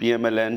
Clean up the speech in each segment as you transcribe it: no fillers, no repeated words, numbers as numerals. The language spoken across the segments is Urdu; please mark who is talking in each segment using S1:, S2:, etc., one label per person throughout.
S1: PMLN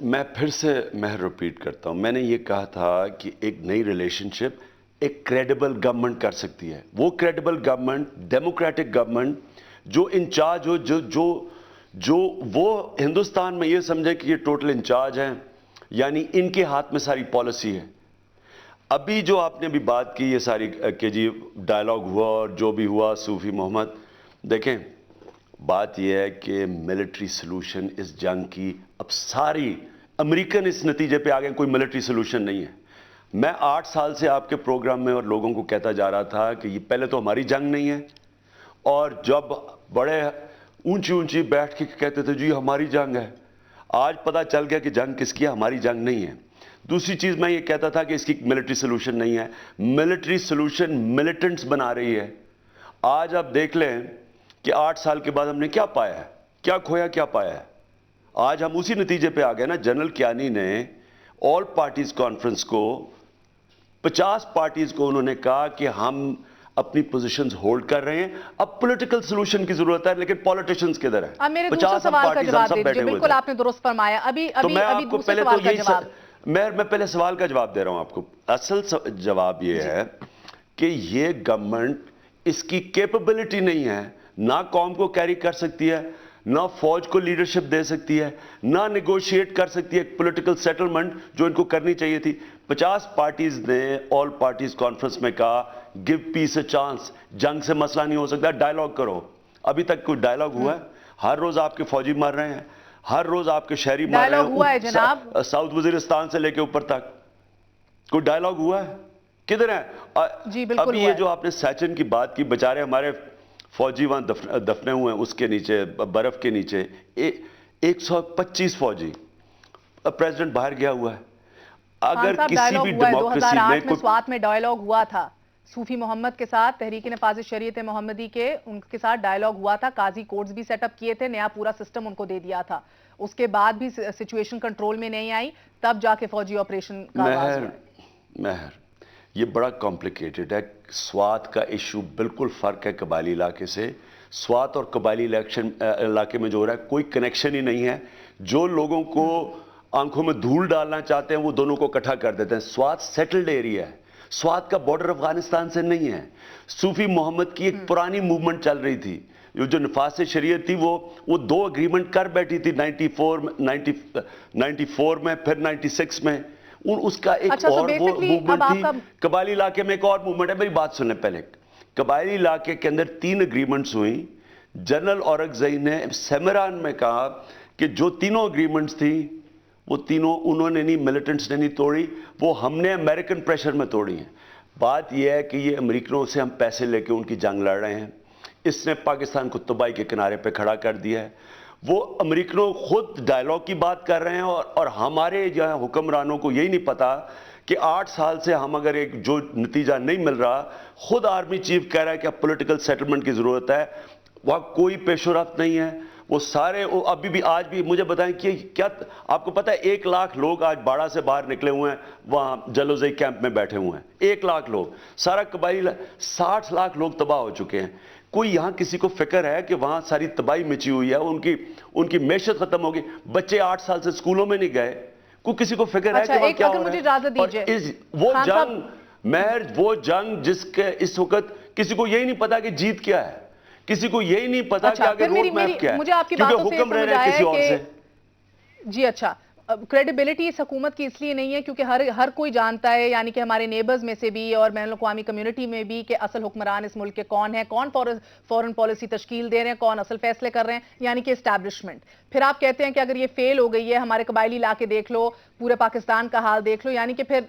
S1: میں پھر سے ریپیٹ کرتا ہوں, میں نے یہ کہا تھا کہ ایک نئی ریلیشن شپ ایک کریڈیبل گورنمنٹ کر سکتی ہے. وہ کریڈیبل گورنمنٹ, ڈیموکریٹک گورنمنٹ جو انچارج ہو, جو وہ ہندوستان میں یہ سمجھے کہ یہ ٹوٹل انچارج ہیں, یعنی ان کے ہاتھ میں ساری پالیسی ہے. ابھی جو آپ نے بھی بات کی یہ ساری کہ جی ڈائلاگ ہوا اور جو بھی ہوا صوفی محمد, دیکھیں بات یہ ہے کہ ملٹری سلوشن اس جنگ کی, اب ساری امریکن اس نتیجے پہ آ گئے کوئی ملٹری سلوشن نہیں ہے. میں 8 سال سے آپ کے پروگرام میں اور لوگوں کو کہتا جا رہا تھا کہ یہ پہلے تو ہماری جنگ نہیں ہے, اور جب بڑے اونچی بیٹھ کے کہتے تھے جی ہماری جنگ ہے, آج پتہ چل گیا کہ جنگ کس کی ہے, ہماری جنگ نہیں ہے. دوسری چیز میں یہ کہتا تھا کہ اس کی ملٹری سلوشن نہیں ہے, ملٹری سلوشن ملیٹنٹس بنا رہی ہے. آج آپ دیکھ لیں کہ 8 سال کے بعد ہم نے کیا پایا ہے, کیا کھویا کیا پایا ہے. آج ہم اسی نتیجے پہ آ گئے نا. جنرل کیانی نے آل پارٹیز کانفرنس کو 50 پارٹیز کو انہوں نے کہا کہ ہم اپنی پوزیشنز ہولڈ کر رہے ہیں, اب پولیٹیکل سلوشن کی ضرورت ہے, لیکن پولیٹیشنز کدھر ہیں.
S2: اب میرے دوسرے سوال کا جواب دے دیجیے. بالکل آپ نے درست فرمایا. ابھی دوسرے سوال کا جواب.
S1: میں پہلے سوال کا جواب دے رہا ہوں آپ کو. اصل جواب یہ ہے کہ یہ گورنمنٹ اس کی کیپبلٹی نہیں ہے, نہ قوم کو کیری کر سکتی ہے, نہ فوج کو لیڈرشپ دے سکتی ہے, نہ نیگوشیٹ کر سکتی ہے پولیٹیکل سیٹلمنٹ جو ان کو کرنی چاہیے تھی. 50 پارٹیز نے آل پارٹیز کانفرنس میں کہا گیو پیس اے چانس, جنگ سے مسئلہ نہیں ہو سکتا, ڈائلاگ کرو. ابھی تک کوئی ڈائلاگ ہوا ہے؟ ہر روز آپ کے فوجی مر رہے ہیں, ہر روز آپ کے شہری مر رہے ہیں, ساؤتھ وزیرستان سے لے کے اوپر تک. کوئی ڈائلاگ ہوا ہے؟ کدھر ہے؟ ابھی یہ جو آپ نے سیچن کی بات کی, بیچارے ہمارے فوجی وہاں دفنے ہوئے ہیں اس کے نیچے, برف کے نیچے, 125 فوجی. پریزیڈنٹ باہر گیا ہوا ہے. اگر کسی بھی ڈیموکریسی میں
S2: 2008 میں سوات میں ڈائلاگ ہوا تھا صوفی محمد کے ساتھ, تحریک نفاذ شریعت محمدی کے ان کے ساتھ ڈائلاگ ہوا تھا, قاضی کورٹس بھی سیٹ اپ کیے تھے, نیا پورا سسٹم ان کو دے دیا تھا. اس کے بعد بھی سچویشن کنٹرول میں نہیں آئی, تب جا کے فوجی آپریشن کا آغاز ہوا.
S1: مہر یہ بڑا کمپلیکیٹڈ ہے. سوات کا ایشو بالکل فرق ہے قبائلی علاقے سے. سوات اور قبائلی علاقے میں جو ہو رہا ہے کوئی کنیکشن ہی نہیں ہے. جو لوگوں کو آنکھوں میں دھول ڈالنا چاہتے ہیں وہ دونوں کو اکٹھا کر دیتے ہیں. سوات سیٹلڈ ایریا ہے, سوات کا بارڈر افغانستان سے نہیں ہے. صوفی محمد کی ایک پرانی موومنٹ چل رہی تھی, جو نفاذ شریعت تھی, وہ 2 اگریمنٹ کر بیٹھی تھی 94 میں, پھر 96 میں. اس کا ایک اور موومنٹ تھی قبائلی علاقے میں, ایک اور موومنٹ ہے. میری بات سنیں پہلے. قبائلی علاقے کے اندر 3 اگریمنٹس ہوئیں. جنرل اورگزئی نے سیمران میں کہا کہ جو تینوں اگریمنٹس تھی وہ تینوں انہوں نے نہیں, ملیٹنٹس نے نہیں توڑی, وہ ہم نے امریکن پریشر میں توڑی ہیں. بات یہ ہے کہ یہ امریکنوں سے ہم پیسے لے کے ان کی جنگ لڑ رہے ہیں. اس نے پاکستان کو تباہی کے کنارے پہ کھڑا کر دیا ہے. وہ امریکنوں خود ڈائلاگ کی بات کر رہے ہیں, اور ہمارے جو حکمرانوں کو یہی نہیں پتا کہ 8 سال سے ہم اگر ایک جو نتیجہ نہیں مل رہا, خود آرمی چیف کہہ رہا ہے کہ اب پولیٹیکل سیٹلمنٹ کی ضرورت ہے, وہاں کوئی پیش و رفت نہیں ہے. وہ سارے ابھی بھی آج بھی مجھے بتائیں کہ کیا آپ کو پتہ ہے 1 لاکھ لوگ آج باڑہ سے باہر نکلے ہوئے ہیں, وہاں جلوزئی کیمپ میں بیٹھے ہوئے ہیں. 1 لاکھ لوگ, سارا قبائلی 60 لاکھ لوگ تباہ ہو چکے ہیں. کوئی یہاں کسی کو فکر ہے کہ وہاں ساری تباہی مچی ہوئی ہے, ان کی معیشت ختم ہوگی, بچے 8 سال سے سکولوں میں نہیں گئے, کوئی کسی کو فکر ہے کہ وہاں کیا ہو رہا ہے؟ وہ جنگ مہر, وہ جنگ جس کے اس وقت کسی کو یہی نہیں پتا کہ جیت کیا ہے, کسی کو یہی نہیں پتا کہ آگے روڈ میپ کیا ہے, کیونکہ حکم رہ رہے ہیں کسی اور سے.
S2: جی اچھا, کریڈیبلٹی اس حکومت کی اس لیے نہیں ہے کیونکہ ہر کوئی جانتا ہے, یعنی کہ ہمارے نیبرز میں سے بھی اور بین الاقوامی کمیونٹی میں بھی, کہ اصل حکمران اس ملک کے کون ہیں, کون فورن پالیسی تشکیل دے رہے ہیں, کون اصل فیصلے کر رہے ہیں, یعنی کہ اسٹیبلشمنٹ. پھر آپ کہتے ہیں کہ اگر یہ فیل ہو گئی ہے, ہمارے قبائلی علاقے دیکھ لو, پورے پاکستان کا حال دیکھ لو, یعنی کہ پھر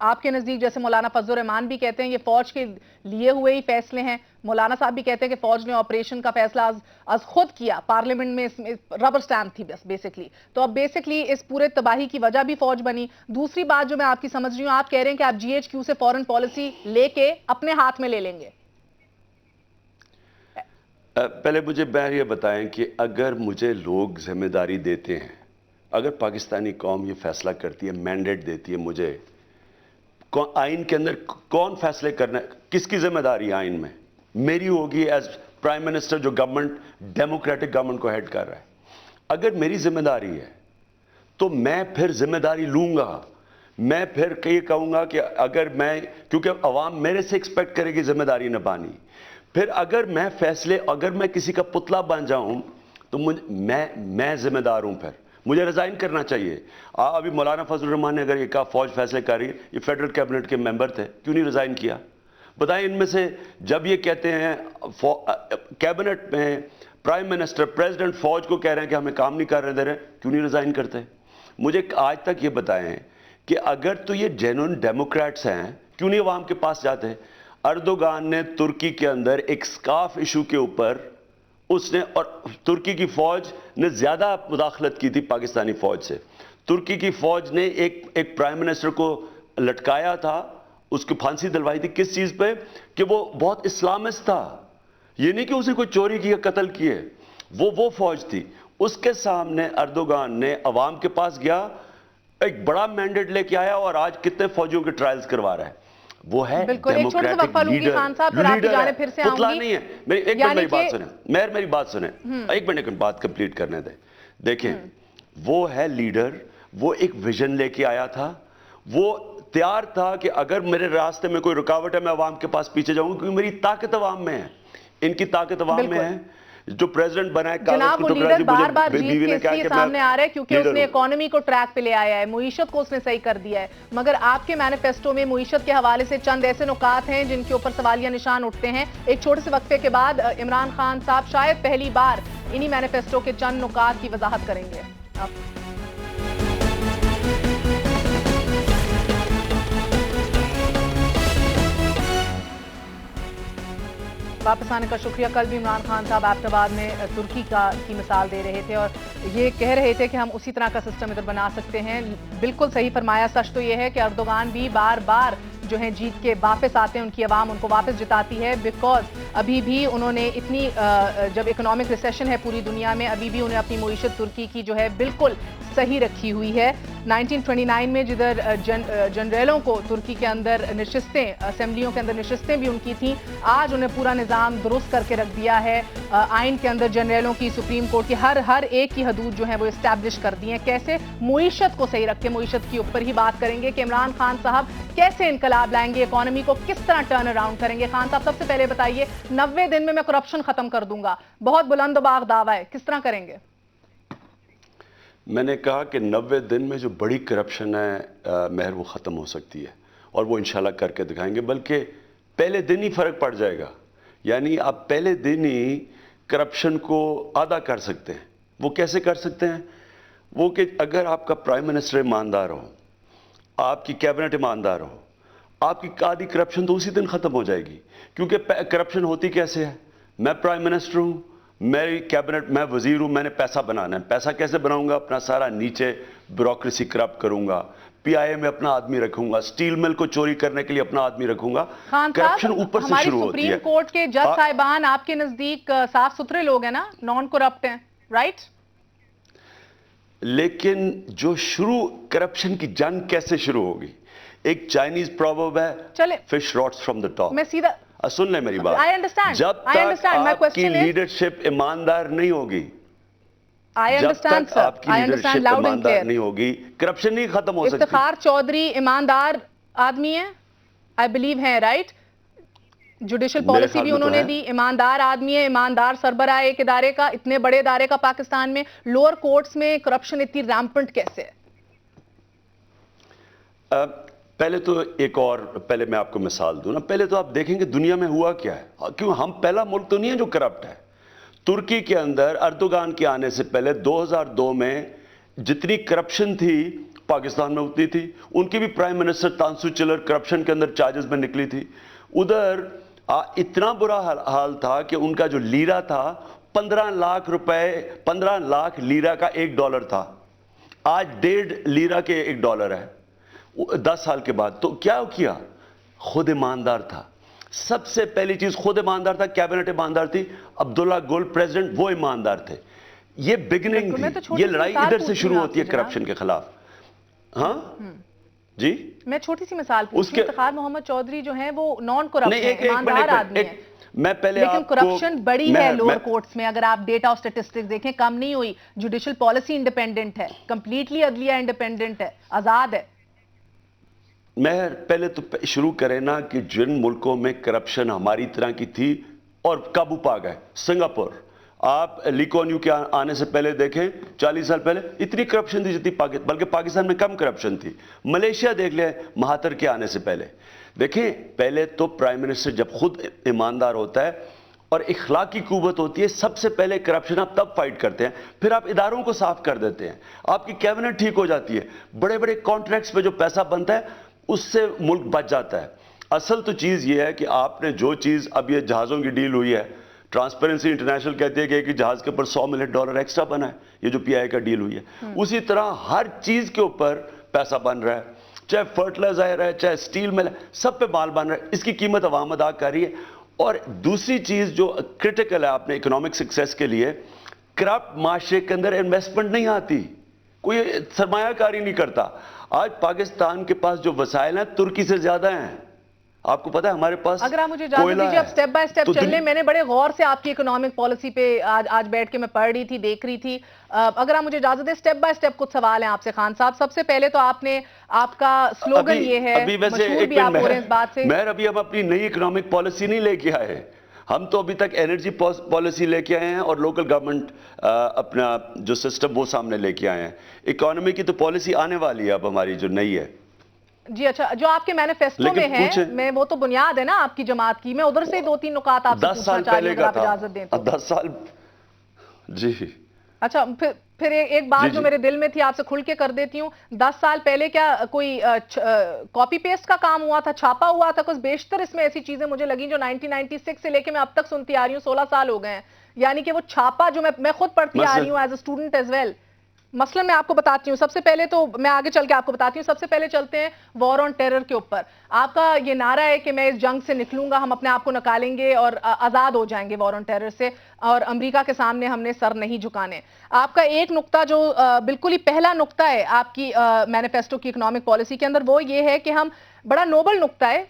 S2: آپ کے نزدیک, جیسے مولانا فضل الرحمان بھی کہتے ہیں, یہ فوج کے لیے ہوئے ہی فیصلے ہیں. مولانا صاحب بھی کہتے ہیں کہ فوج نے آپریشن کا فیصلہ از خود کیا, پارلیمنٹ میں ربر سٹیمپ تھی بس بیسکلی. تو اب بیسکلی اس پورے تباہی کی وجہ بھی فوج بنی. دوسری بات جو میں آپ کی سمجھ رہی ہوں, آپ کہہ رہے ہیں کہ آپ GHQ سے فورن پالیسی لے کے اپنے ہاتھ میں لے لیں گے.
S1: پہلے مجھے یہ بتائیں کہ اگر مجھے لوگ ذمہ داری دیتے ہیں, اگر پاکستانی قوم یہ فیصلہ کرتی ہے, مینڈیٹ دیتی ہے مجھے, آئین کے اندر کون فیصلے کرنا ہے, کس کی ذمہ داری آئین میں؟ میری ہوگی ایز پرائم منسٹر جو گورنمنٹ ڈیموکریٹک گورنمنٹ کو ہیڈ کر رہا ہے. اگر میری ذمہ داری ہے تو میں پھر ذمہ داری لوں گا. میں پھر یہ کہوں گا کہ اگر میں, کیونکہ عوام میرے سے ایکسپیکٹ کرے گی ذمہ داری نبھانی, پھر اگر میں اگر میں کسی کا پتلا بن جاؤں تو میں ذمہ دار ہوں, پھر مجھے ریزائن کرنا چاہیے. ابھی مولانا فضل الرحمان نے اگر یہ کہا فوج فیصلے کر رہی ہے, یہ فیڈرل کیبنٹ کے ممبر تھے, کیوں نہیں ریزائن کیا؟ بتائیں ان میں سے جب یہ کہتے ہیں کیبنٹ میں پرائم منسٹر پریزیڈنٹ فوج کو کہہ رہے ہیں کہ ہمیں کام نہیں کرنے دے رہے, کیوں نہیں ریزائن کرتے؟ مجھے آج تک یہ بتائیں کہ اگر تو یہ جینوئن ڈیموکریٹس ہیں کیوں نہیں عوام کے پاس جاتے؟ اردوغان نے ترکی کے اندر ایک سکارف ایشو کے اوپر اس نے, اور ترکی کی فوج نے زیادہ مداخلت کی تھی پاکستانی فوج سے. ترکی کی فوج نے ایک پرائم منسٹر کو لٹکایا تھا, اس کو پھانسی دلوائی تھی. کس چیز پہ؟ کہ وہ بہت اسلامسٹ تھا. یہ نہیں کہ اسے کوئی چوری کی یا قتل کیے, وہ فوج تھی. اس کے سامنے اردوغان نے عوام کے پاس گیا, ایک بڑا مینڈیٹ لے کے آیا, اور آج کتنے فوجیوں کے ٹرائلز کروا رہا ہے. وہ ہے ڈیموکریٹک لیڈر, پتلا نہیں ہے. ایک منٹ میری بات سنیں, میری بات سنیں, ایک منٹ بات کمپلیٹ کرنے دیں. دیکھیں وہ ہے لیڈر, وہ ایک ویژن لے کے آیا تھا, وہ تیار تھا کہ اگر میرے راستے میں کوئی رکاوٹ ہے میں عوام کے پاس پیچھے جاؤں گا, کیونکہ میری طاقت عوام میں ہے, ان کی طاقت عوام میں ہے. جو پریزیڈنٹ بنا ہے
S2: جناب, وہ لیڈر بار بار جیت کے اس لیے سامنے آ رہا ہے کیونکہ اس نے اکانومی کو ٹریک پہ لے آیا ہے, معیشت کو اس نے صحیح کر دیا ہے. مگر آپ کے مینیفیسٹو میں معیشت کے حوالے سے چند ایسے نکات ہیں جن کے اوپر سوالیہ نشان اٹھتے ہیں. ایک چھوٹے سے وقفے کے بعد عمران خان صاحب شاید پہلی بار انہی مینیفیسٹو کے چند نکات کی وضاحت کریں گے. واپس آنے کا شکریہ. کل بھی عمران خان صاحب ایبٹ آباد میں ترکی کی مثال دے رہے تھے اور یہ کہہ رہے تھے کہ ہم اسی طرح کا سسٹم ادھر بنا سکتے ہیں. بالکل صحیح فرمایا. سچ تو یہ ہے کہ اردوغان بھی بار بار جو ہیں جیت کے واپس آتے ہیں, ان کی عوام ان کو واپس جتاتی ہے, بیکاز ابھی بھی انہوں نے اتنی جب اکنامک ریسیشن ہے پوری دنیا میں, ابھی بھی انہیں اپنی معیشت ترکی کی جو ہے بالکل صحیح رکھی ہوئی ہے. 1929 میں جدھر جنرلوں کو ترکی کے اندر نشستیں, اسمبلیوں کے اندر نشستیں بھی ان کی تھیں, آج انہیں پورا نظام درست کر کے رکھ دیا ہے. آئین کے اندر جنرلوں کی, سپریم کورٹ کی ہر ایک کی حدود جو ہیں وہ اسٹیبلش کر دی ہیں. کیسے معیشت کو صحیح رکھے, معیشت کی اوپر ہی بات کریں گے کہ عمران خان صاحب کیسے انقلاب لائیں گے, اکانومی کو کس طرح ٹرن اراؤنڈ کریں گے. خان صاحب سب سے پہلے بتائیے, 90 دن میں کرپشن ختم کر دوں گا, بہت بلند و باغ دعویٰ ہے, کس طرح کریں گے؟
S1: میں نے کہا کہ 90 دن میں جو بڑی کرپشن ہے مہر وہ ختم ہو سکتی ہے, اور وہ انشاءاللہ کر کے دکھائیں گے. بلکہ پہلے دن ہی فرق پڑ جائے گا. یعنی آپ پہلے دن ہی کرپشن کو آدھا کر سکتے ہیں. وہ کیسے کر سکتے ہیں؟ وہ کہ اگر آپ کا پرائم منسٹر ایماندار ہو, آپ کی کیبنٹ ایماندار ہو, آپ کی آدھی کرپشن تو اسی دن ختم ہو جائے گی. کیونکہ کرپشن ہوتی کیسے ہے؟ میں پرائم منسٹر ہوں, میری کیبنٹ, میں وزیر ہوں, میں نے پیسہ بنانا ہے. پیسہ کیسے بناؤں گا؟ اپنا سارا نیچے بیوروکریسی کرپٹ کروں گا, پی آئی اے میں اپنا آدمی رکھوں گا, اسٹیل مل کو چوری کرنے کے لیے اپنا آدمی رکھوں گا. کرپشن اوپر سے شروع ہوتی ہے.
S2: ہماری سپریم کورٹ کے جج صاحبان آپ کے نزدیک صاف ستھرے لوگ ہیں نا, نان کرپٹ ہیں, رائٹ؟
S1: لیکن جو کرپشن کی جنگ کیسے شروع ہوگی؟ ایک چائنیز پروورب ہے, fish roots from the top.
S2: میں سیدھا
S1: سن لیں میری بات, جب تک آپ کی لیڈرشپ ایماندار نہیں ہوگی, جب تک آپ کی لیڈرشپ ایماندار نہیں ہوگی, کرپشن نہیں ختم ہو سکتی.
S2: افتخار چودھری ایماندار آدمی ہیں, آئی بلیو ہیں, رائٹ؟ جوڈیشل پالیسی بھی انہوں نے دی, ایماندار آدمی ہے, ایماندار سربراہ ایک ادارے کا, اتنے بڑے ادارے کا پاکستان میں. لوور کورٹس میں کرپشن اتنی ریمپنٹ کیسے ہے؟
S1: پہلے تو پہلے میں آپ کو مثال دوں نا. پہلے تو آپ دیکھیں کہ دنیا میں ہوا کیا ہے, کیوں ہم پہلا ملک تو نہیں ہے جو کرپٹ ہے. ترکی کے اندر اردوغان کے آنے سے پہلے 2002 میں جتنی کرپشن تھی پاکستان میں اتنی تھی. ان کی بھی پرائم منسٹر تانسو چلر کرپشن کے اندر چارجز میں نکلی تھی. ادھر اتنا برا حال تھا کہ ان کا جو لیرہ تھا 15 لاکھ لیرہ کا $1 تھا. آج 1.5 لیرہ کے $1 ہے 10 سال کے بعد. تو کیا کیا؟ خود ایماندار تھا. سب سے پہلی چیز خود ایماندار تھا, کیبنٹ ایماندار تھی. عبداللہ گل پریزیڈنٹ وہ ایماندار تھے. یہ بگننگ تھی. یہ لڑائی ادھر سے شروع ہوتی ہے کرپشن کے خلاف. ہاں جی
S2: میں چھوٹی سی مثال پوچھ رہی ہوں، افتخار محمد چودھری جو ہیں وہ نان کرپٹ
S1: نہیں،
S2: ہیں،
S1: ایک
S2: ایماندار آدمی ہیں،
S1: میں پہلے
S2: لیکن
S1: آپ کو
S2: کرپشن بڑی ہے لوور کورٹس میں. اگر آپ ڈیٹا اور سٹیٹسٹکس دیکھیں کم نہیں ہوئی. جوڈیشل پالیسی انڈیپینڈنٹ ہے، کمپلیٹلی عدلیہ انڈیپینڈنٹ ہے، آزاد ہے.
S1: میں پہلے تو شروع کریں نا کہ جن ملکوں میں کرپشن ہماری طرح کی تھی اور قابو پا گئے، سنگاپور، آپ لی کوان یو کے آنے سے پہلے دیکھیں 40 سال پہلے اتنی کرپشن تھی جتنی بلکہ پاکستان میں کم کرپشن تھی. ملیشیا دیکھ لیں مہاتر کے آنے سے پہلے. دیکھیں پہلے تو پرائم منسٹر جب خود ایماندار ہوتا ہے اور اخلاقی قوت ہوتی ہے، سب سے پہلے کرپشن آپ تب فائٹ کرتے ہیں، پھر آپ اداروں کو صاف کر دیتے ہیں، آپ کی کیبنٹ ٹھیک ہو جاتی ہے، بڑے بڑے کانٹریکٹس پہ جو پیسہ بنتا ہے اس سے ملک بچ جاتا ہے. اصل تو چیز یہ ہے کہ آپ نے جو چیز اب یہ جہازوں کی ڈیل ہوئی ہے، ٹرانسپیرنسی انٹرنیشنل کہتی ہے کہ ایک جہاز کے اوپر $100 ملین ایکسٹرا بنا ہے، یہ جو پی آئی کا ڈیل ہوئی ہے، اسی طرح ہر چیز کے اوپر پیسہ بن رہا ہے، چاہے فرٹیلائزر ہے، چاہے اسٹیل مل ہے، سب پہ مال بن رہا ہے. اس کی قیمت عوام ادا کر رہی ہے. اور دوسری چیز جو کرٹیکل ہے آپ نے اکنامک سکسیس کے لیے، کرپٹ معاشرے کے اندر انویسٹمنٹ نہیں آتی، کوئی سرمایہ کاری نہیں کرتا. آج پاکستان کے پاس جو وسائل ہیں ترکی سے زیادہ ہیں. آپ کو پتا ہے ہمارے پاس
S2: اگر آپ مجھے اجازت دیجیے اب سٹیپ بائی سٹیپ چل لیں. میں نے بڑے غور سے آپ کی اکنامک پالیسی پہ آج بیٹھ کے میں پڑھ رہی تھی، دیکھ رہی تھی. اگر آپ مجھے اجازت دیں سٹیپ بائی سٹیپ کچھ سوال ہیں آپ سے خان صاحب. سب سے پہلے تو آپ کا سلوگن یہ ہے، مشہور بھی آپ ہو رہے ہیں اس بات سے.
S1: مہر ابھی ہم اپنی نئی اکنامک پالیسی نہیں لے کے آئے، ہم تو ابھی تک انرجی پالیسی لے کے آئے ہیں اور لوکل گورنمنٹ اپنا جو سسٹم وہ سامنے لے کے آئے ہیں. اکانومی کی تو پالیسی آنے والی ہے اب ہماری جو نئی ہے.
S2: جی اچھا، جو آپ کے مینیفیسٹو میں ہے، میں وہ تو بنیاد ہے نا آپ کی جماعت کی. میں ادھر سے 2-3 نکات آپ سے پوچھنا چاہ رہی ہوں اگر آپ اجازت دیں تو.
S1: 10 سال جی
S2: اچھا، پھر ایک بات جو میرے دل میں تھی آپ سے کھل کے کر دیتی ہوں. 10 سال پہلے کیا کوئی کاپی پیسٹ کا کام ہوا تھا، چھاپا ہوا تھا کچھ؟ بیشتر اس میں ایسی چیزیں مجھے لگیں جو 1996 سے لے کے میں اب تک سنتی آ رہی ہوں، 16 سال ہو گئے ہیں. یعنی کہ وہ چھاپا جو میں خود پڑھتی آ رہی ہوں as a student as well. مثلا میں آپ کو بتاتی ہوں، سب سے پہلے تو میں آگے چل کے آپ کو بتاتی ہوں. سب سے پہلے چلتے ہیں وار آن ٹیرر کے اوپر. آپ کا یہ نعرہ ہے کہ میں اس جنگ سے نکلوں گا، ہم اپنے آپ کو نکالیں گے اور آزاد ہو جائیں گے وار آن ٹیرر سے، اور امریکہ کے سامنے ہم نے سر نہیں جھکانے. آپ کا ایک نقطہ جو بالکل ہی پہلا نقطہ ہے آپ کی مینیفیسٹو کی اکنامک پالیسی کے اندر، وہ یہ ہے کہ ہم، بڑا نوبل نقطہ ہے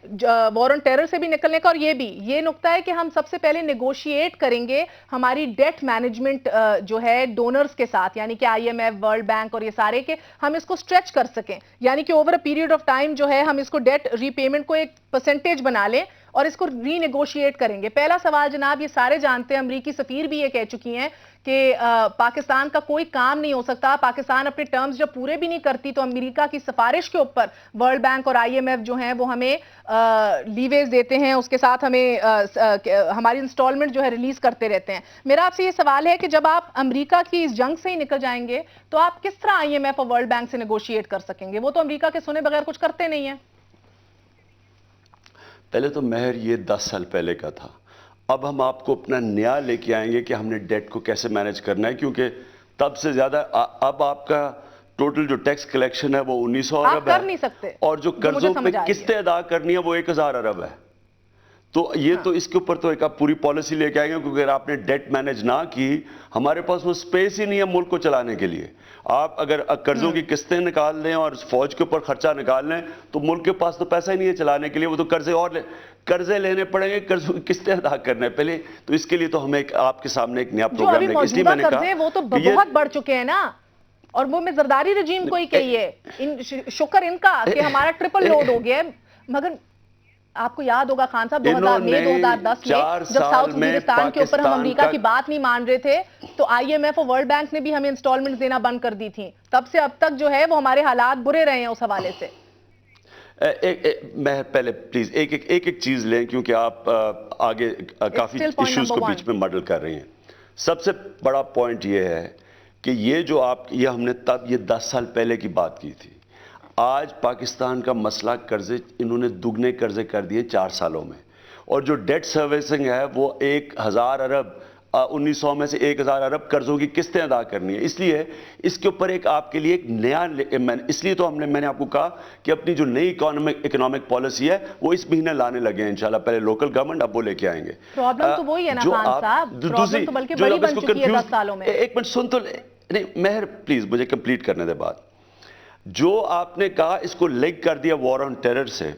S2: وار آن ٹیرر سے بھی نکلنے کا، اور یہ نقطہ ہے کہ ہم سب سے پہلے نیگوشیٹ کریں گے ہماری ڈیٹ مینجمنٹ جو ہے ڈونرز کے ساتھ، یعنی کہ I M F, World Bank اور یہ سارے، کہ ہم اس کو سٹریچ کر سکیں. یعنی کہ over a period of time جو ہے ہم اس کو ڈیٹ ری پیمنٹ کو ایک پرسنٹیج بنا لیں اور اس کو ری نیگوشیٹ کریں گے. پہلا سوال جناب، یہ سارے جانتے ہیں، امریکی سفیر بھی یہ کہہ چکی ہیں کہ پاکستان کا کوئی کام نہیں ہو سکتا. پاکستان اپنے ٹرمز جب پورے بھی نہیں کرتی تو امریکہ کی سفارش کے اوپر ورلڈ بینک اور آئی ایم ایف جو ہیں وہ ہمیں لیویز دیتے ہیں، اس کے ساتھ ہمیں ہماری انسٹالمنٹ جو ہے ریلیز کرتے رہتے ہیں. میرا آپ سے یہ سوال ہے کہ جب آپ امریکہ کی اس جنگ سے ہی نکل جائیں گے تو آپ کس طرح آئی ایم ایف اور ورلڈ بینک سے نیگوشیٹ کر سکیں گے؟ وہ تو امریکہ کے سنے بغیر کچھ کرتے نہیں ہیں.
S1: پہلے تو مہر یہ 10 سال پہلے کا تھا. اب ہم آپ کو اپنا نیا لے کے آئیں گے کہ ہم نے ڈیٹ کو کیسے مینج کرنا ہے، کیونکہ تب سے زیادہ اب آپ کا ٹوٹل جو ٹیکس کلیکشن ہے وہ 1900 ارب ہے، اور جو قرضوں پہ قسطیں ادا کرنی ہے وہ 1000 ارب ہے. تو یہ تو اس کے اوپر تو ایک آپ پوری پالیسی لے کے آئیں گے، کیونکہ اگر آپ نے ڈیٹ مینج نہ کی، ہمارے پاس وہ سپیس ہی نہیں ہے ملک کو چلانے کے لیے. آپ اگر قرضوں کی قسطیں نکال لیں اور فوج کے اوپر خرچہ نکال لیں تو ملک کے پاس تو پیسہ ہی نہیں ہے چلانے کے لیے. وہ تو قرضے لینے پڑیں گے، قرضوں کی قسطیں ادا کرنے پہلے. تو اس کے لیے تو ہمیں آپ کے سامنے ایک نیا پروگرام لے کے، اس لیے میں نے کہا
S2: وہ تو بہت بڑھ چکے ہیں نا، اور وہ میں زرداری رجیم کو ہی کہیے، شکر ان کا کہ ہمارا ٹرپل لوڈ ہو گیا ہے. مگر آپ کو یاد ہوگا خان صاحب 2009 2010 میں جب ساؤتھ وزیرستان کے اوپر ہم امریکہ کی بات نہیں مان رہے تھے تو آئی ایم ایف اور ورلڈ بینک نے بھی ہمیں انسٹالمنٹ دینا بند کر دی تھی. تب سے اب تک جو ہے وہ ہمارے حالات برے رہے ہیں اس حوالے سے.
S1: میں پہلے پلیز ایک چیز لیں، کیونکہ آپ آگے کافی ایشوز کو بیچ میں مڈل کر رہی ہیں. سب سے بڑا پوائنٹ یہ ہے کہ یہ جو یہ ہم نے تب یہ 10 سال پہلے کی بات کی تھی. آج پاکستان کا مسئلہ قرضے، انہوں نے دگنے قرضے کر دیے 4 سالوں میں، اور جو ڈیٹ سروسنگ ہے وہ 1000 ارب 1900 میں سے 1000 ارب قرضوں کی قسطیں ادا کرنی ہے. اس لیے اس کے اوپر ایک آپ کے لیے ایک نیا، اس لیے تو میں نے آپ کو کہا کہ اپنی جو نئی اکنامک پالیسی ہے وہ اس مہینے لانے لگے ہیں انشاءاللہ. پہلے لوکل گورنمنٹ، اب وہ لے کے آئیں گے.
S2: پرابلم تو وہی ہے نا خان صاحب، پرابلم تو بلکہ بڑی بن چکی ہے 10 سالوں میں.
S1: ایک منٹ سن تو نہیں مہر، پلیز مجھے کمپلیٹ کرنے دے بات. جو آپ نے کہا اس کو لنک کر دیا وار آن ٹیرر سے.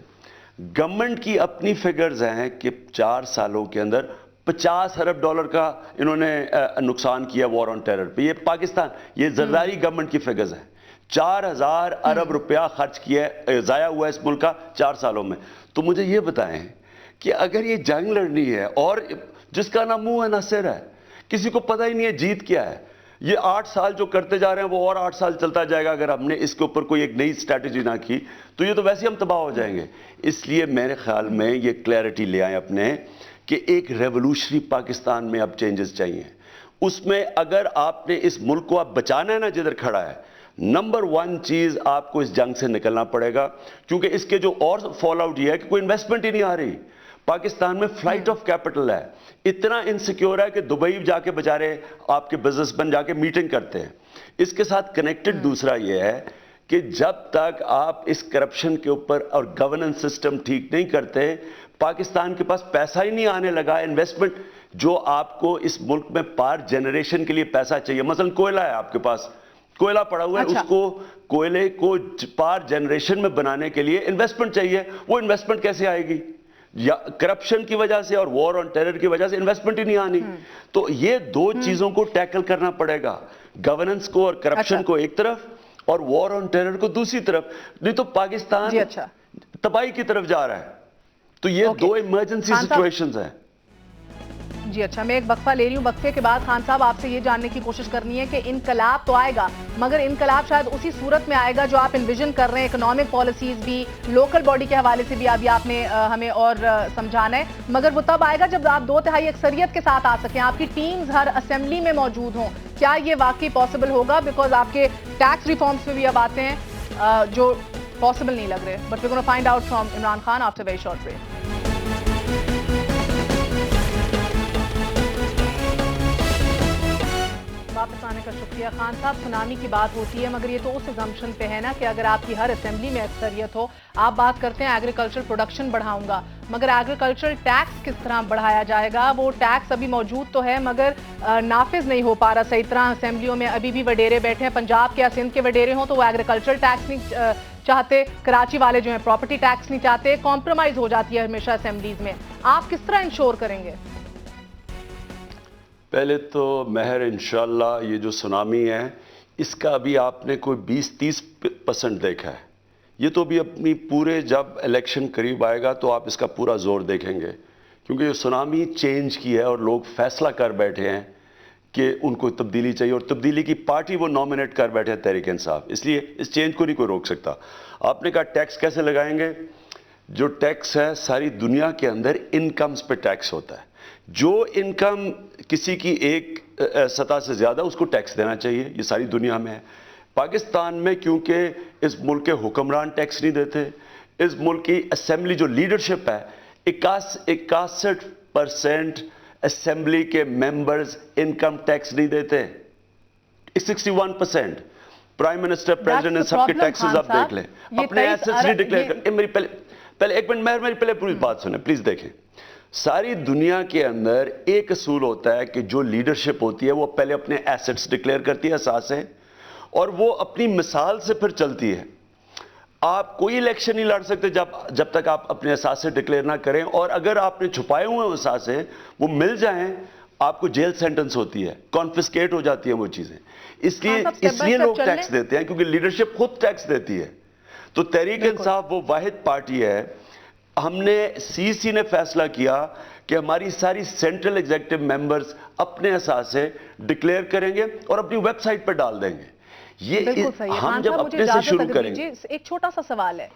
S1: گورنمنٹ کی اپنی فگرز ہیں کہ 4 سالوں کے اندر $50 ارب کا انہوں نے نقصان کیا وار آن ٹیرر پہ. یہ پاکستان، یہ زرداری گورنمنٹ کی فگرز ہیں. 4000 ارب روپیہ خرچ کیا ضائع ہوا ہے اس ملک کا 4 سالوں میں. تو مجھے یہ بتائیں کہ اگر یہ جنگ لڑنی ہے اور جس کا نہ منہ ہے نہ سر ہے، کسی کو پتہ ہی نہیں ہے جیت کیا ہے، یہ 8 سال جو کرتے جا رہے ہیں وہ اور 8 سال چلتا جائے گا. اگر ہم نے اس کے اوپر کوئی ایک نئی اسٹریٹجی نہ کی تو یہ تو ویسے ہم تباہ ہو جائیں گے. اس لیے میرے خیال میں یہ کلیئرٹی لے آئیں اپنے کہ ایک ریولوشنری پاکستان میں اب چینجز چاہیے. اس میں اگر آپ نے اس ملک کو اب بچانا ہے نا جدھر کھڑا ہے، نمبر 1 چیز آپ کو اس جنگ سے نکلنا پڑے گا. کیونکہ اس کے جو اور فال آؤٹ یہ ہے کہ کوئی انویسٹمنٹ ہی نہیں آ رہی. پاکستان میں فلائٹ آف کیپٹل ہے، اتنا انسیکیور ہے کہ دبئی جا کے بچارے آپ کے بزنس مین جا کے میٹنگ کرتے ہیں. اس کے ساتھ کنیکٹڈ دوسرا یہ ہے کہ جب تک آپ اس کرپشن کے اوپر اور گورننس سسٹم ٹھیک نہیں کرتے، پاکستان کے پاس پیسہ ہی نہیں آنے لگا. انویسٹمنٹ جو آپ کو اس ملک میں پار جنریشن کے لیے پیسہ چاہیے، مثلا کوئلہ ہے آپ کے پاس، کوئلہ پڑا ہوا ہے، اس کو کوئلے کو پار جنریشن میں بنانے کے لیے انویسٹمنٹ چاہیے. وہ انویسٹمنٹ کیسے آئے گی؟ یا کرپشن کی وجہ سے اور وار آن ٹیرر کی وجہ سے انویسٹمنٹ ہی نہیں آنی. تو یہ 2 چیزوں کو ٹیکل کرنا پڑے گا، گورننس کو اور کرپشن کو ایک طرف اور وار آن ٹیرر کو دوسری طرف. نہیں تو پاکستان تباہی کی طرف جا رہا ہے. تو یہ 2 ایمرجنسی سچویشنز ہیں.
S2: جی اچھا، میں ایک وقفہ لے رہی ہوں. وقفے کے بعد خان صاحب آپ سے یہ جاننے کی کوشش کرنی ہے کہ انقلاب تو آئے گا، مگر انقلاب شاید اسی صورت میں آئے گا جو آپ انویژن کر رہے ہیں. اکنامک پالیسیز بھی، لوکل باڈی کے حوالے سے بھی ابھی آپ نے ہمیں اور سمجھانا ہے، مگر وہ تب آئے گا جب آپ 2/3 اکثریت کے ساتھ آ سکیں، آپ کی ٹیمز ہر اسمبلی میں موجود ہوں. کیا یہ واقعی پاسبل ہوگا؟ بیکاز آپ کے ٹیکس ریفارمز میں بھی اب آتے ہیں جو پاسبل نہیں لگ رہے. But we gonna find out from Imran Khan after very short break. واپس آنے کا شکریہ. خان صاحب، سونامی کی بات ہوتی ہے مگر یہ تو اس اسمپشن پہ ہے نا کہ اگر آپ کی ہر اسمبلی میں اکثریت ہو. آپ بات کرتے ہیں ایگریکلچر پروڈکشن بڑھاؤں گا، مگر ایگریکلچر ٹیکس کس طرح بڑھایا جائے گا؟ وہ ٹیکس ابھی موجود تو ہے مگر نافذ نہیں ہو پا رہا صحیح طرح. اسمبلیوں میں ابھی بھی وڈیرے بیٹھے ہیں. پنجاب کے یا سندھ کے وڈیرے ہوں تو وہ ایگریکلچر ٹیکس نہیں چاہتے، کراچی والے جو ہیں پراپرٹی ٹیکس نہیں چاہتے. کمپرومائز ہو جاتی ہے ہمیشہ اسمبلیز میں. آپ کس طرح انشور کریں گے؟
S1: پہلے تو مہر انشاءاللہ یہ جو سونامی ہے اس کا ابھی آپ نے کوئی 20-30% دیکھا ہے. یہ تو بھی اپنی پورے جب الیکشن قریب آئے گا تو آپ اس کا پورا زور دیکھیں گے، کیونکہ یہ سونامی چینج کی ہے اور لوگ فیصلہ کر بیٹھے ہیں کہ ان کو تبدیلی چاہیے اور تبدیلی کی پارٹی وہ نامنیٹ کر بیٹھے ہیں تحریک انصاف. اس لیے اس چینج کو نہیں کوئی روک سکتا. آپ نے کہا ٹیکس کیسے لگائیں گے؟ جو ٹیکس ہے ساری دنیا کے اندر انکمز پہ ٹیکس ہوتا ہے. جو انکم کسی کی ایک سطح سے زیادہ اس کو ٹیکس دینا چاہیے، یہ ساری دنیا میں ہے. پاکستان میں کیونکہ اس ملک کے حکمران ٹیکس نہیں دیتے، اس ملک کی اسمبلی جو لیڈرشپ ہے 61% اسمبلی کے ممبرز انکم ٹیکس نہیں دیتے. 61%. پرائم منسٹر، پریزیڈنٹ، سب کے ٹیکسز آپ دیکھ لیں. اپنے ایسٹس نہیں ڈکلیئر کر. میری پہلے ایک منٹ میری پہلے پوری بات سنیں پلیز. دیکھیں ساری دنیا کے اندر ایک اصول ہوتا ہے کہ جو لیڈرشپ ہوتی ہے وہ پہلے اپنے ایسٹس ڈکلیئر کرتی ہے، اساسے، اور وہ اپنی مثال سے پھر چلتی ہے. آپ کوئی الیکشن نہیں لڑ سکتے جب تک آپ اپنے اثاثے ڈکلیئر نہ کریں، اور اگر آپ نے چھپائے ہوئے ہیں اثاثے وہ مل جائیں آپ کو جیل سینٹنس ہوتی ہے، کانفسکیٹ ہو جاتی ہیں وہ چیزیں. اس لیے لوگ ٹیکس دیتے ہیں کیونکہ لیڈرشپ خود ٹیکس دیتی ہے. تو تحریک انصاف وہ واحد پارٹی ہے. ہم نے سی نے فیصلہ کیا کہ ہماری ساری سینٹرل ایگزیکٹو ممبرز اپنے اثاثے ڈکلیئر کریں گے اور اپنی ویب سائٹ پر ڈال دیں گے. یہ ہم جب اپنے سے شروع کریں گے.
S2: ایک چھوٹا سا سوال ہے،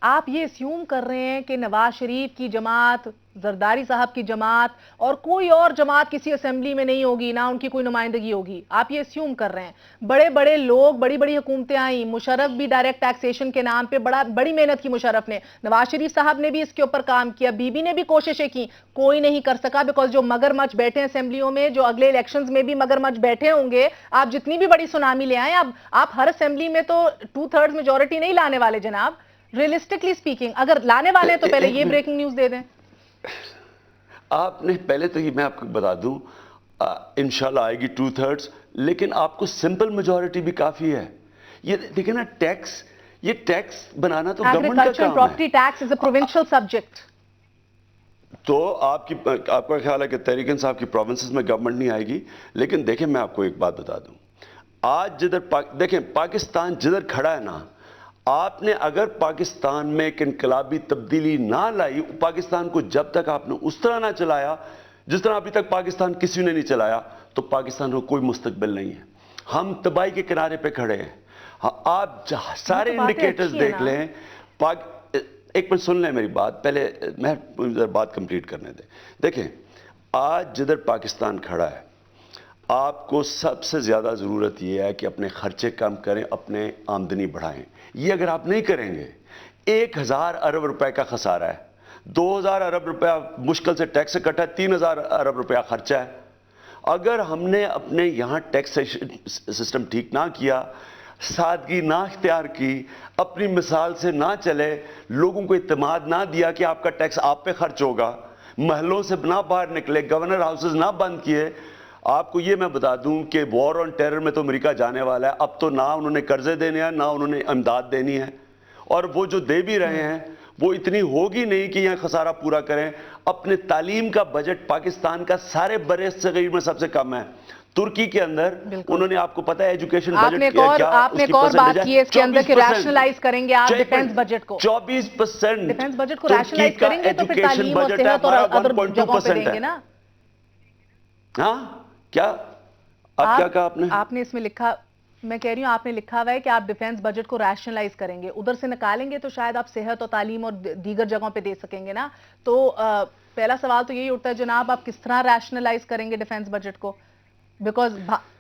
S2: آپ یہ اسیوم کر رہے ہیں کہ نواز شریف کی جماعت، زرداری صاحب کی جماعت اور کوئی اور جماعت کسی اسمبلی میں نہیں ہوگی، نہ ان کی کوئی نمائندگی ہوگی. آپ یہ اسیوم کر رہے ہیں. بڑے بڑے لوگ، بڑی بڑی حکومتیں آئیں، مشرف بھی ڈائریکٹ ٹیکسیشن کے نام پہ بڑی محنت کی مشرف نے، نواز شریف صاحب نے بھی اس کے اوپر کام کیا، بی بی نے بھی کوششیں کی، کوئی نہیں کر سکا. بیکاز جو مگر مچ بیٹھے ہیں اسمبلیوں میں، جو اگلے الیکشنز میں بھی مگر مچ بیٹھے ہوں گے، آپ جتنی بھی بڑی سونامی لے آئیں، آپ ہر اسمبلی میں تو 2/3 میجورٹی نہیں لانے والے جناب. ریئلسٹکلی سپیکنگ اگر لانے والے ہیں تو پہلے یہ بریکنگ نیوز دے دیں.
S1: آپ نے پہلے تو یہ میں آپ کو بتا دوں انشاءاللہ آئے گی 2/3، لیکن آپ کو سمپل میجورٹی بھی کافی ہے. یہ دیکھیں نا ٹیکس, یہ ٹیکس بنانا تو گورنمنٹ کا
S2: ایگریکلچر
S1: کام
S2: پراپرٹی
S1: ہے.
S2: ٹیکس از اے پروونشل سبجیکٹ.
S1: تو آپ کا خیال ہے کہ تحریک انصاف کی پروونسز میں گورنمنٹ نہیں آئے گی, لیکن دیکھیں میں آپ کو ایک بات بتا دوں, آج جدھر دیکھیں پاکستان جدھر کھڑا ہے نا, آپ نے اگر پاکستان میں ایک انقلابی تبدیلی نہ لائی, پاکستان کو جب تک آپ نے اس طرح نہ چلایا جس طرح ابھی تک پاکستان کسی نے نہیں چلایا, تو پاکستان کو کوئی مستقبل نہیں ہے. ہم تباہی کے کنارے پہ کھڑے ہیں. آپ سارے انڈیکیٹرز دیکھ لیں. ایک منٹ سن لیں میری بات, پہلے میں بات کمپلیٹ کرنے دیں. دیکھیں آج جدھر پاکستان کھڑا ہے, آپ کو سب سے زیادہ ضرورت یہ ہے کہ اپنے خرچے کم کریں, اپنے آمدنی بڑھائیں. یہ اگر آپ نہیں کریں گے, 1000 ارب روپے کا خسارہ ہے, 2000 ارب روپے مشکل سے ٹیکس سے کٹا ہے, 3000 ارب روپے خرچہ ہے. اگر ہم نے اپنے یہاں ٹیکس سسٹم ٹھیک نہ کیا, سادگی نہ اختیار کی, اپنی مثال سے نہ چلے, لوگوں کو اعتماد نہ دیا کہ آپ کا ٹیکس آپ پہ خرچ ہوگا, محلوں سے نہ باہر نکلے, گورنر ہاؤسز نہ بند کیے, آپ کو یہ میں بتا دوں کہ وار آن ٹیرر میں تو امریکہ جانے والا ہے. اب تو نہ انہوں نے قرضے دینے ہیں, نہ انہوں نے امداد دینی ہے, اور وہ جو دے بھی رہے ہیں وہ اتنی ہوگی نہیں کہ یہاں خسارہ پورا کریں. اپنے تعلیم کا بجٹ پاکستان کا سارے برِ صغیر میں سب سے کم ہے. ترکی کے اندر انہوں نے, آپ کو پتا ہے ایجوکیشن بجٹ کیا,
S2: آپ نے ایک اور بات کی ہے اس کے اندر کہ ریشنلائز کریں گے آپ ڈیفنس بجٹ کو.
S1: 24%
S2: ڈیفنس بجٹ کو ریشنلائز کریں گے تو پھر تعلیم اور صحت اور ادر جگہوں پہ دیں گے نا.
S1: ہاں کیا اب کیا کہا آپ نے؟
S2: آپ نے اس میں لکھا, میں کہہ رہی ہوں آپ نے لکھا ہوا ہے کہ آپ ڈیفنس بجٹ کو ریشنلائز کریں گے, ادھر سے نکالیں گے تو شاید آپ صحت اور تعلیم اور دیگر جگہوں پہ دے سکیں گے نا. تو پہلا سوال تو یہی اٹھتا ہے جناب, آپ کس طرح ریشنلائز کریں گے ڈیفنس بجٹ کو؟ بیکاز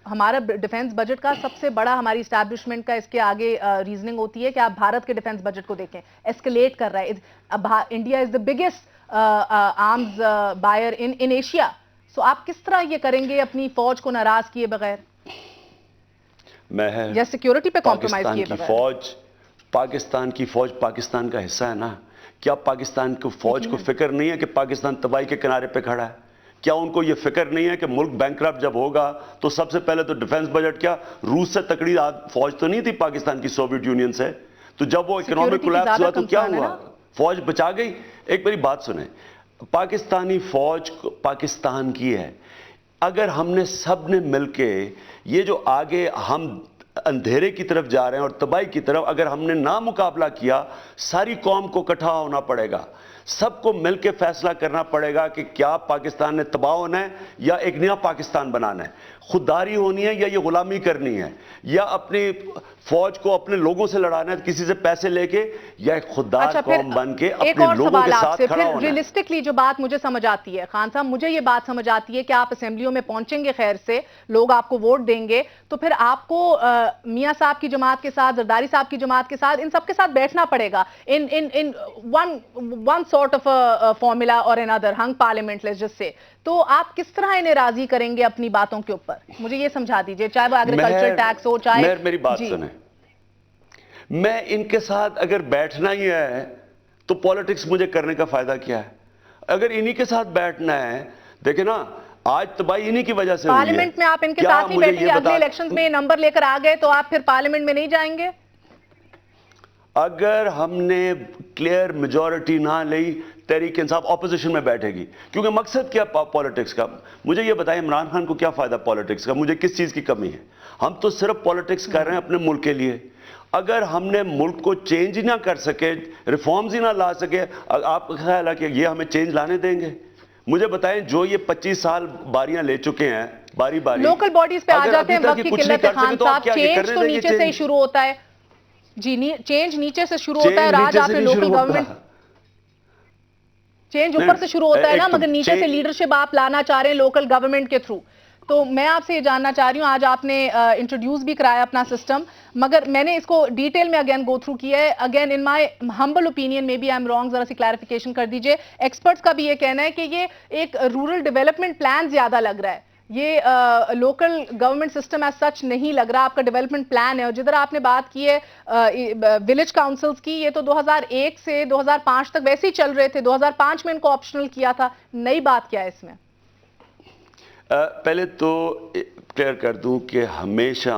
S2: ہمارا ڈیفنس بجٹ کا سب سے بڑا, ہماری اسٹیبلشمنٹ کا اس کے آگے ریزننگ ہوتی ہے کہ آپ بھارت کے ڈیفنس بجٹ کو دیکھیں, ایسکلیٹ کر رہا ہے. India is the biggest arms buyer in Asia. So آپ کس طرح یہ کریں گے اپنی فوج کو ناراض کیے بغیر, یا سیکیورٹی پہ کمپرومائز کیے بغیر؟
S1: پاکستان کی فوج پاکستان کا حصہ ہے نا. کیا پاکستان کو فوج کو فکر نہیں ہے کہ پاکستان تباہی کے کنارے پہ کھڑا ہے؟ کیا ان کو یہ فکر نہیں ہے کہ ملک بینکرپٹ جب ہوگا تو سب سے پہلے تو ڈیفنس بجٹ, کیا روس سے تکڑی فوج تو نہیں تھی پاکستان کی, سوویت یونین سے, تو جب وہ اکنامک کولیپس ہوا تو کیا ہوا, فوج بچا گئی. ایک میری بات سنیں, پاکستانی فوج پاکستان کی ہے. اگر ہم نے سب نے مل کے یہ جو آگے ہم اندھیرے کی طرف جا رہے ہیں اور تباہی کی طرف, اگر ہم نے نہ مقابلہ کیا, ساری قوم کو اکٹھا ہونا پڑے گا, سب کو مل کے فیصلہ کرنا پڑے گا کہ کیا پاکستان نے تباہ ہونا ہے یا ایک نیا پاکستان بنانا ہے, خودداری ہونی ہے یا یہ غلامی کرنی ہے, یا اپنی فوج کو اپنے لوگوں سے لڑانا ہے کسی سے پیسے لے کے, یا ایک خوددار قوم بن کے اپنے لوگوں کے ساتھ کھڑا ہونا ہے.
S2: ریئلسٹکلی جو بات مجھے سمجھ آتی ہے خان صاحب, مجھے یہ بات سمجھ آتی ہے کہ آپ اسمبلیوں میں پہنچیں گے خیر سے, لوگ آپ کو ووٹ دیں گے, تو پھر آپ کو میاں صاحب کی جماعت کے ساتھ, زرداری صاحب کی جماعت کے ساتھ, ان سب کے ساتھ بیٹھنا پڑے گا in one sort of a formula or another, hung parliament, let's just say. تو آپ کس طرح انہیں راضی کریں گے اپنی باتوں کے اوپر؟ مجھے یہ سمجھا دیجئے, چاہے وہ ایگریکلچر ٹیکس ہو, چاہے
S1: میری بات سنیں, میں ان کے ساتھ اگر بیٹھنا ہی ہے تو پالیٹکس مجھے کرنے کا فائدہ کیا ہے؟ اگر انہی کے ساتھ بیٹھنا ہے, دیکھیں نا آج تباہی انہی کی وجہ سے ہوئی ہے.
S2: پارلیمنٹ میں آپ ان کے ساتھ نہیں بیٹھیں گے, اگلے الیکشنز میں نمبر لے کر آ گئے تو آپ پھر پارلیمنٹ میں نہیں جائیں گے؟
S1: اگر ہم نے کلیئر میجورٹی نہ لی, تحریک انصاف اپوزیشن میں بیٹھے گی, کیونکہ مقصد کیا پالیٹکس کا؟ مجھے یہ بتائیں عمران خان کو کیا فائدہ پالیٹکس کا؟ مجھے کس چیز کی کمی ہے؟ ہم تو صرف پالیٹکس کر رہے ہیں اپنے ملک کے لیے. اگر ہم نے ملک کو چینج ہی نہ کر سکے, ریفارمز ہی نہ لا سکے, آپ کا خیال ہے کہ یہ ہمیں چینج لانے دیں گے؟ مجھے بتائیں, جو یہ 25 سال باریاں لے چکے ہیں, باری
S2: لوکل باڈیز پہ آ جاتے ہیں, وقت کی قلت ہے خان صاحب, چینج تو نیچے سے ہی شروع ہوتا ہے. جی, چینج نیچے سے شروع ہوتا ہے, اور آج آپ نے لوکل گورنمنٹ, چینج اوپر سے شروع ہوتا ہے نا, مگر نیچے سے لیڈرشپ آپ لانا چاہ رہے ہیں لوکل گورنمنٹ کے تھرو. تو میں آپ سے یہ جاننا چاہ رہی ہوں, آج آپ نے انٹروڈیوس بھی کرایا اپنا سسٹم, مگر میں نے اس کو ڈیٹیل میں اگین گو تھرو کیا ہے. Again in my humble opinion, may be I am wrong, ذرا سی کلیریفیکیشن کر دیجئے. ایکسپرٹس کا بھی یہ کہنا ہے کہ یہ ایک رورل ڈیولپمنٹ پلان زیادہ لگ رہا ہے, یہ local government system as such نہیں لگ رہا, آپ کا ڈیولپمنٹ پلان ہے. اور جدھر آپ نے بات کی ہے ولیج کاؤنسلز کی, یہ تو 2001 سے 2005 تک ویسے ہی چل رہے تھے, 2005 میں ان کو آپشنل کیا تھا. نئی بات کیا ہے اس میں؟
S1: پہلے تو کلیئر کر دوں کہ ہمیشہ